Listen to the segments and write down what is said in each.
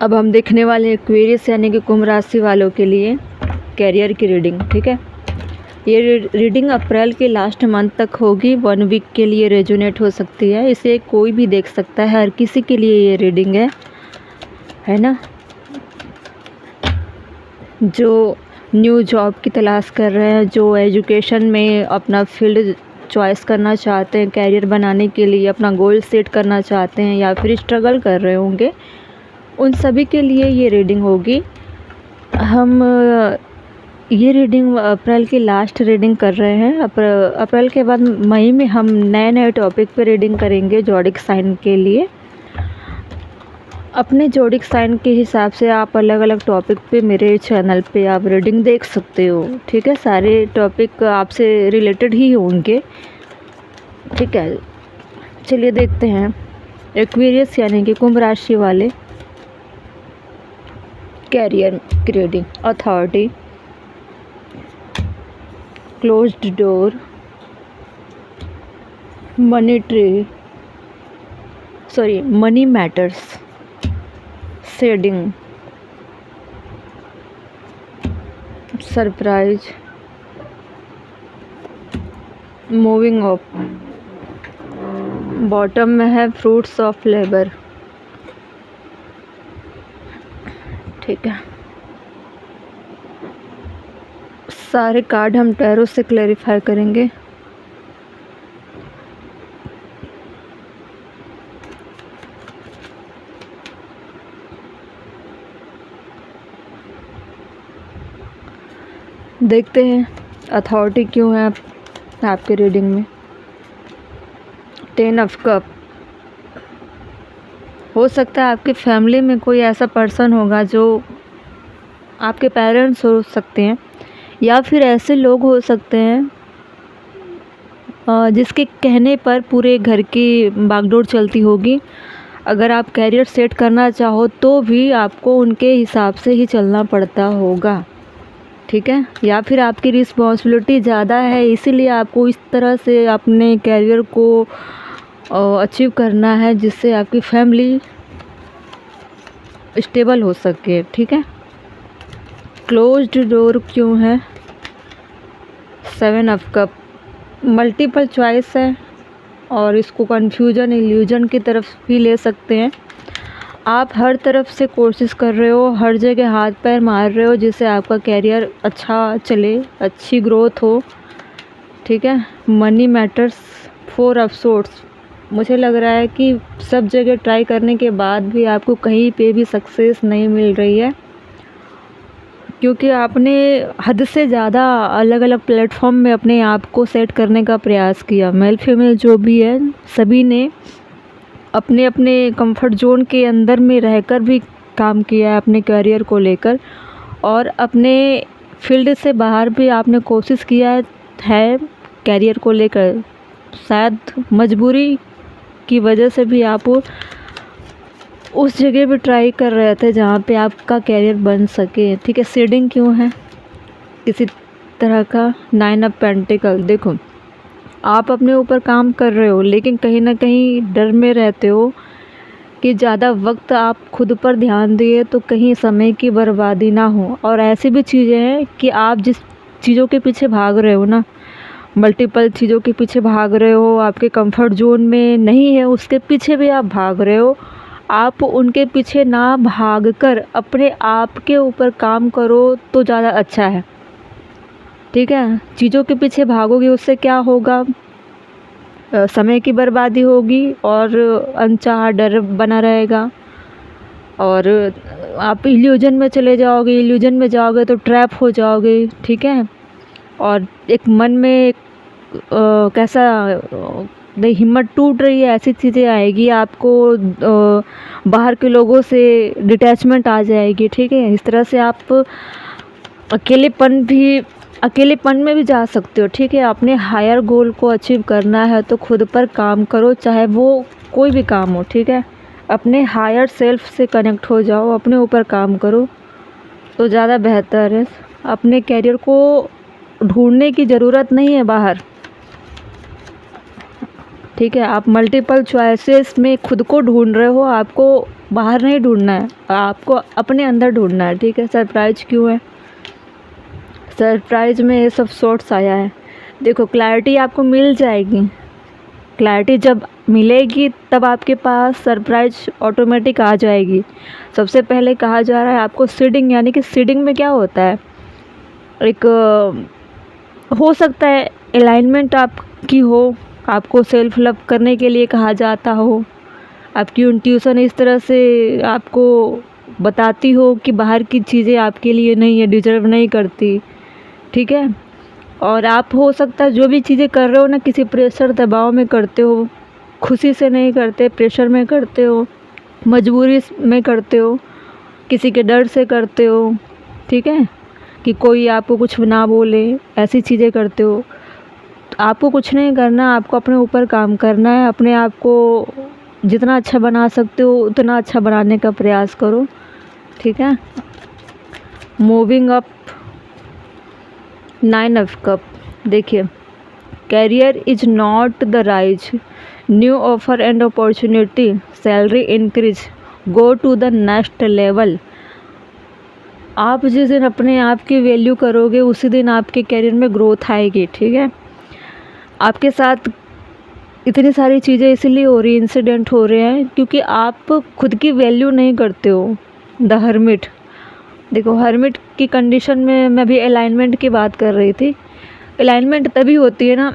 अब हम देखने वाले हैं एक्वेरियस यानी कि कुंभ राशि वालों के लिए कैरियर की रीडिंग। ठीक है, ये रीडिंग अप्रैल के लास्ट मंथ तक होगी। 1 वीक के लिए रेजोनेट हो सकती है, इसे कोई भी देख सकता है, हर किसी के लिए ये रीडिंग है ना। जो न्यू जॉब की तलाश कर रहे हैं, जो एजुकेशन में अपना फील्ड चॉइस करना चाहते हैं, कैरियर बनाने के लिए अपना गोल सेट करना चाहते हैं, या फिर स्ट्रगल कर रहे होंगे, उन सभी के लिए ये रीडिंग होगी। हम ये रीडिंग अप्रैल की लास्ट रीडिंग कर रहे हैं। अप्रैल के बाद मई में हम नए नए टॉपिक पे रीडिंग करेंगे जोडिक साइन के लिए। अपने जोडिक साइन के हिसाब से आप अलग अलग टॉपिक पे मेरे चैनल पे आप रीडिंग देख सकते हो। ठीक है, सारे टॉपिक आपसे रिलेटेड ही होंगे। ठीक है, चलिए देखते हैं एक्वेरियस यानी कि कुंभ राशि वाले कैरियर की reading. Authority, closed door, money matters, shedding, surprise, moving up, bottom में है फ्रूट्स ऑफ लेबर। ठीक है, सारे कार्ड हम टैरो से क्लैरिफाई करेंगे। देखते हैं अथॉरिटी क्यों है आपके रीडिंग में। 10 ऑफ कप, हो सकता है आपकी फैमिली में कोई ऐसा पर्सन होगा जो आपके पेरेंट्स हो सकते हैं, या फिर ऐसे लोग हो सकते हैं जिसके कहने पर पूरे घर की बागडोर चलती होगी। अगर आप कैरियर सेट करना चाहो तो भी आपको उनके हिसाब से ही चलना पड़ता होगा। ठीक है, या फिर आपकी रिस्पॉन्सिबिलिटी ज़्यादा है, इसीलिए आपको इस तरह से अपने कैरियर को अचीव करना है जिससे आपकी फैमिली स्टेबल हो सके। ठीक है, क्लोज्ड डोर क्यों है? 7 ऑफ कप, मल्टीपल चॉइस है और इसको कन्फ्यूजन इल्यूजन की तरफ भी ले सकते हैं। आप हर तरफ से कोशिश कर रहे हो, हर जगह हाथ पैर मार रहे हो जिससे आपका कैरियर अच्छा चले, अच्छी ग्रोथ हो। ठीक है, मनी मैटर्स, 4 ऑफ सोर्ड्स, मुझे लग रहा है कि सब जगह ट्राई करने के बाद भी आपको कहीं पे भी सक्सेस नहीं मिल रही है, क्योंकि आपने हद से ज़्यादा अलग अलग प्लेटफॉर्म में अपने आप को सेट करने का प्रयास किया। मेल फीमेल जो भी है, सभी ने अपने अपने कंफर्ट जोन के अंदर में रहकर भी काम किया है अपने करियर को लेकर, और अपने फील्ड से बाहर भी आपने कोशिश किया है करियर को लेकर। शायद मजबूरी की वजह से भी आप उस जगह भी ट्राई कर रहे थे जहाँ पे आपका कैरियर बन सके। ठीक है, शेडिंग क्यों है किसी तरह का? 9 ऑफ पेंटिकल, देखो आप अपने ऊपर काम कर रहे हो लेकिन कहीं ना कहीं डर में रहते हो कि ज़्यादा वक्त आप खुद पर ध्यान दिए तो कहीं समय की बर्बादी ना हो। और ऐसी भी चीज़ें हैं कि आप जिस चीज़ों के पीछे भाग रहे हो ना, मल्टीपल चीज़ों के पीछे भाग रहे हो, आपके कंफर्ट जोन में नहीं है उसके पीछे भी आप भाग रहे हो। आप उनके पीछे ना भागकर अपने आप के ऊपर काम करो तो ज़्यादा अच्छा है। ठीक है, चीज़ों के पीछे भागोगे उससे क्या होगा? समय की बर्बादी होगी और अनचाहा डर बना रहेगा, और आप इल्यूजन में चले जाओगे। इल्यूजन में जाओगे तो ट्रैप हो जाओगे। ठीक है, और एक मन में कैसा नहीं, हिम्मत टूट रही है, ऐसी चीज़ें आएगी आपको। बाहर के लोगों से डिटैचमेंट आ जाएगी। ठीक है, इस तरह से आप अकेलेपन में भी जा सकते हो। ठीक है, अपने हायर गोल को अचीव करना है तो खुद पर काम करो, चाहे वो कोई भी काम हो। ठीक है, अपने हायर सेल्फ से कनेक्ट हो जाओ, अपने ऊपर काम करो तो ज़्यादा बेहतर है। अपने कैरियर को ढूंढने की ज़रूरत नहीं है बाहर। ठीक है। आप मल्टीपल चॉइसेस में खुद को ढूंढ रहे हो, आपको बाहर नहीं ढूंढना है, आपको अपने अंदर ढूंढना है। ठीक है। सरप्राइज क्यों है? सरप्राइज में ये सब शॉर्ट्स आया है। देखो, क्लैरिटी आपको मिल जाएगी, क्लैरिटी जब मिलेगी तब आपके पास सरप्राइज ऑटोमेटिक आ जाएगी। सबसे पहले कहा जा रहा है आपको सीडिंग, यानी कि सीडिंग में क्या होता है, एक हो सकता है अलाइनमेंट आपकी हो, आपको सेल्फ लव करने के लिए कहा जाता हो, आपकी इंट्यूशन इस तरह से आपको बताती हो कि बाहर की चीज़ें आपके लिए नहीं है, डिजर्व नहीं करती। ठीक है। और आप हो सकता है जो भी चीज़ें कर रहे हो ना, किसी प्रेशर दबाव में करते हो, खुशी से नहीं करते, प्रेशर में करते हो, मजबूरी में करते हो, किसी के डर से करते हो। ठीक है, कि कोई आपको कुछ ना बोले, ऐसी चीज़ें करते हो। तो आपको कुछ नहीं करना, आपको अपने ऊपर काम करना है, अपने आप को जितना अच्छा बना सकते हो उतना अच्छा बनाने का प्रयास करो। ठीक है। Moving up, 9 of cup. देखिए, career is not the rise, new offer and opportunity, salary increase, go to the next level. आप जिस दिन अपने आप की वैल्यू करोगे उसी दिन आपके कैरियर में ग्रोथ आएगी। ठीक है। आपके साथ इतनी सारी चीज़ें इसलिए हो रही, इंसिडेंट हो रहे हैं क्योंकि आप खुद की वैल्यू नहीं करते हो। द हर्मिट, देखो हर्मिट की कंडीशन में मैं भी अलाइनमेंट की बात कर रही थी। अलाइनमेंट तभी होती है ना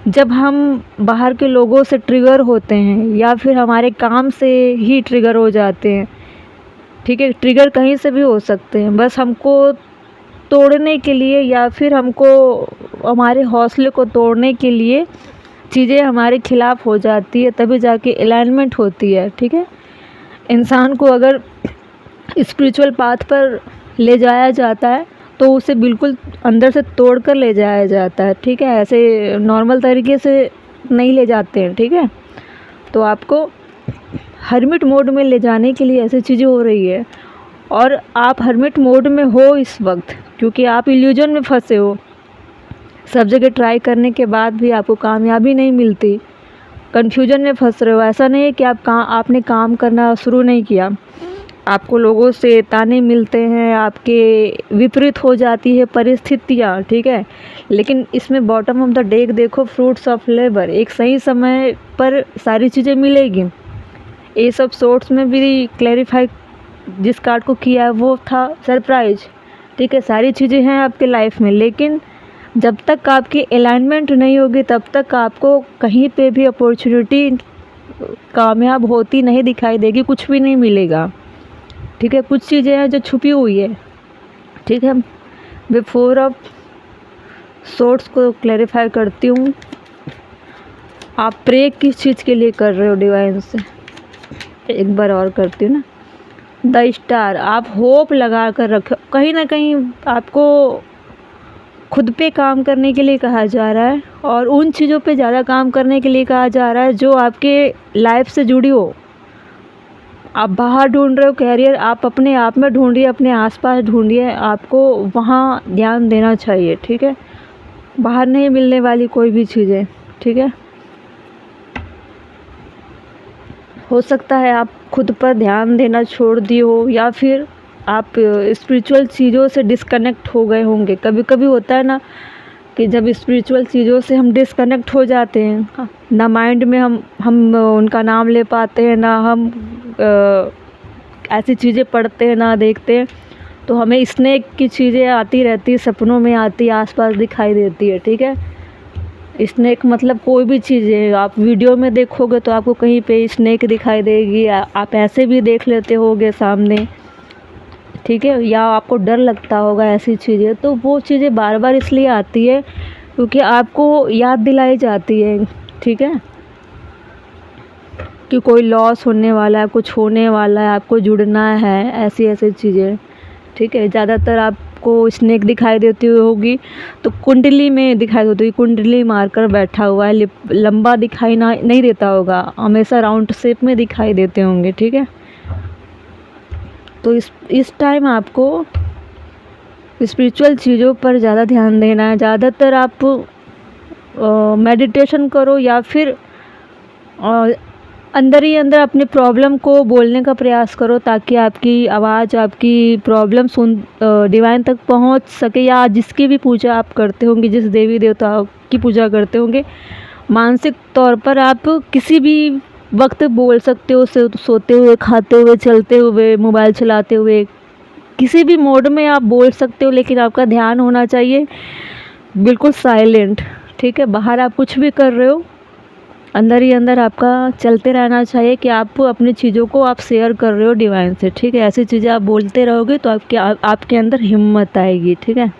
जब हम बाहर के लोगों से ट्रिगर होते हैं या फिर हमारे काम से ही ट्रिगर हो जाते हैं। ठीक है। ट्रिगर कहीं से भी हो सकते हैं, बस हमको तोड़ने के लिए या फिर हमको हमारे हौसले को तोड़ने के लिए चीज़ें हमारे खिलाफ हो जाती है, तभी जाके अलाइनमेंट होती है। ठीक है। इंसान को अगर स्पिरिचुअल पाथ पर ले जाया जाता है तो उसे बिल्कुल अंदर से तोड़ कर ले जाया जाता है। ठीक है। ऐसे नॉर्मल तरीके से नहीं ले जाते हैं। ठीक है। तो आपको हर्मिट मोड में ले जाने के लिए ऐसी चीज़ें हो रही है, और आप हर्मिट मोड में हो इस वक्त क्योंकि आप इल्यूजन में फंसे हो। सब जगह ट्राई करने के बाद भी आपको कामयाबी नहीं मिलती, कन्फ्यूजन में फंस रहे हो। ऐसा नहीं है कि आपने काम करना शुरू नहीं किया, आपको लोगों से ताने मिलते हैं, आपके विपरीत हो जाती है परिस्थितियाँ। ठीक है। लेकिन इसमें बॉटम ऑफ द डेक देखो, फ्रूट्स ऑफ लेबर, एक सही समय पर सारी चीज़ें मिलेगी। ये सब सोर्ट्स में भी क्लैरिफाई जिस कार्ड को किया है वो था सरप्राइज। ठीक है। सारी चीज़ें हैं आपके लाइफ में, लेकिन जब तक आपकी अलाइनमेंट नहीं होगी तब तक आपको कहीं पे भी अपॉर्चुनिटी कामयाब होती नहीं दिखाई देगी, कुछ भी नहीं मिलेगा। ठीक है। कुछ चीज़ें हैं जो छुपी हुई है। ठीक है। बिफोर ऑफ सोर्ट्स को क्लैरिफाई करती हूँ, आप प्रे किस चीज़ के लिए कर रहे हो डिवाइन से, एक बार और करती हूँ ना। द स्टार, आप होप लगा कर रखो, कहीं ना कहीं आपको खुद पे काम करने के लिए कहा जा रहा है और उन चीज़ों पे ज़्यादा काम करने के लिए कहा जा रहा है जो आपके लाइफ से जुड़ी हो। आप बाहर ढूंढ रहे हो कैरियर, आप अपने आप में ढूंढिए, अपने आसपास ढूंढिए, आपको वहाँ ध्यान देना चाहिए। ठीक है। बाहर नहीं मिलने वाली कोई भी चीज़ें। ठीक है। हो सकता है आप खुद पर ध्यान देना छोड़ दिए हो या फिर आप स्पिरिचुअल चीज़ों से डिस्कनेक्ट हो गए होंगे। कभी कभी होता है ना कि जब स्पिरिचुअल चीज़ों से हम डिस्कनेक्ट हो जाते हैं ना, माइंड में हम उनका नाम ले पाते हैं ना, हम ऐसी चीज़ें पढ़ते हैं ना देखते हैं, तो हमें स्नेक की चीज़ें आती रहती है, सपनों में आती है, आसपास दिखाई देती है। ठीक है। स्नेक मतलब कोई भी चीज़ें आप वीडियो में देखोगे तो आपको कहीं पे स्नेक दिखाई देगी, आप ऐसे भी देख लेते होगे सामने। ठीक है। या आपको डर लगता होगा ऐसी चीज़ें, तो वो चीज़ें बार बार इसलिए आती है क्योंकि आपको याद दिलाई जाती है। ठीक है। कि कोई लॉस होने वाला है, कुछ होने वाला है, आपको जुड़ना है, ऐसी ऐसी चीज़ें। ठीक है। ज़्यादातर आपको स्नेक दिखाई देती होगी तो कुंडली में दिखाई देती होगी, कुंडली मारकर बैठा हुआ है, लंबा दिखाई ना नहीं देता होगा, हमेशा राउंड शेप में दिखाई देते होंगे। ठीक है। तो इस टाइम आपको स्पिरिचुअल चीज़ों पर ज़्यादा ध्यान देना है। ज़्यादातर आप मेडिटेशन करो या फिर और अंदर ही अंदर अपनी प्रॉब्लम को बोलने का प्रयास करो, ताकि आपकी आवाज़, आपकी प्रॉब्लम डिवाइन तक पहुंच सके। या जिसकी भी पूजा आप करते होंगे, जिस देवी देवता की पूजा करते होंगे, मानसिक तौर पर आप किसी भी वक्त बोल सकते हो, सोते हुए, खाते हुए, चलते हुए, मोबाइल चलाते हुए, किसी भी मोड में आप बोल सकते हो, लेकिन आपका ध्यान होना चाहिए बिल्कुल साइलेंट। ठीक है, बाहर आप कुछ भी कर रहे हो, अंदर ही अंदर आपका चलते रहना चाहिए कि आप अपनी चीज़ों को आप शेयर कर रहे हो डिवाइन से। ठीक है, ऐसी चीज़ें आप बोलते रहोगे तो आपके अंदर हिम्मत आएगी। ठीक है।